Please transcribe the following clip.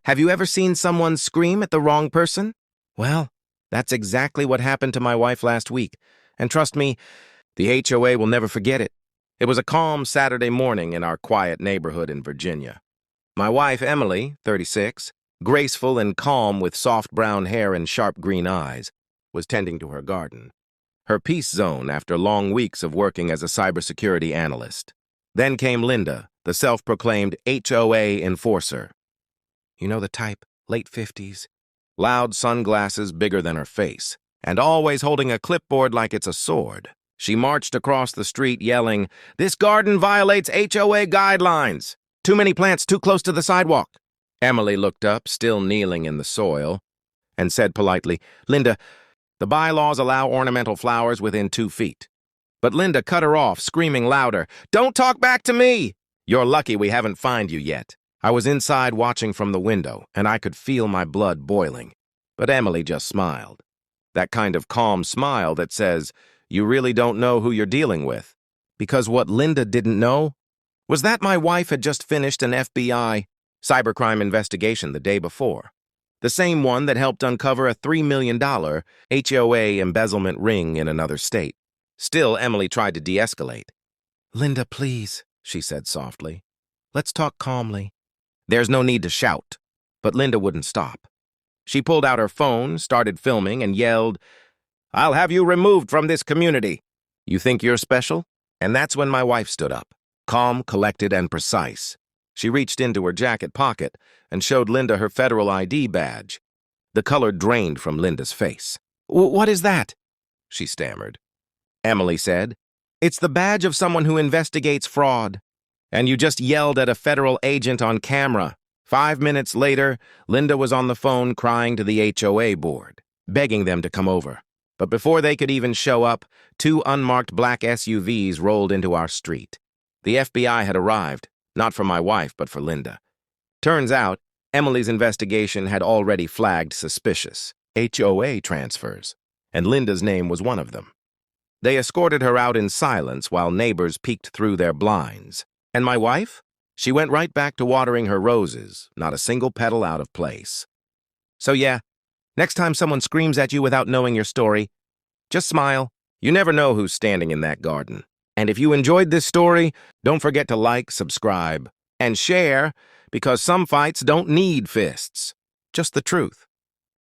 Have you ever seen someone scream at the wrong person? Well, that's exactly what happened to my wife last week. And trust me, the HOA will never forget it. It was a calm Saturday morning in our quiet neighborhood in Virginia. My wife, Emily, 36, graceful and calm with soft brown hair and sharp green eyes, was tending to her garden, her peace zone after long weeks of working as a cybersecurity analyst. Then came Linda, the self-proclaimed HOA enforcer. You know the type, late 50s. Loud sunglasses bigger than her face, and always holding a clipboard like it's a sword. She marched across the street yelling, "This garden violates HOA guidelines! Too many plants too close to the sidewalk." Emily looked up, still kneeling in the soil, and said politely, "Linda, the bylaws allow ornamental flowers within 2 feet. But Linda cut her off, screaming louder, "Don't talk back to me! You're lucky we haven't fined you yet." I was inside watching from the window, and I could feel my blood boiling. But Emily just smiled. That kind of calm smile that says, you really don't know who you're dealing with. Because what Linda didn't know was that my wife had just finished an FBI cybercrime investigation the day before. The same one that helped uncover a $3 million HOA embezzlement ring in another state. Still, Emily tried to de-escalate. "Linda, please," she said softly. "Let's talk calmly." There's no need to shout. But Linda wouldn't stop. She pulled out her phone, started filming, and yelled, "I'll have you removed from this community. You think you're special?" And that's when my wife stood up, calm, collected, and precise. She reached into her jacket pocket and showed Linda her federal ID badge. The color drained from Linda's face. "What is that?" she stammered. Emily said, "It's the badge of someone who investigates fraud. And you just yelled at a federal agent on camera." 5 minutes later, Linda was on the phone crying to the HOA board, begging them to come over. But before they could even show up, 2 unmarked black SUVs rolled into our street. The FBI had arrived, not for my wife, but for Linda. Turns out, Emily's investigation had already flagged suspicious HOA transfers, and Linda's name was one of them. They escorted her out in silence while neighbors peeked through their blinds. And my wife? She went right back to watering her roses, not a single petal out of place. So yeah, next time someone screams at you without knowing your story, just smile. You never know who's standing in that garden. And if you enjoyed this story, don't forget to like, subscribe, and share, because some fights don't need fists, just the truth.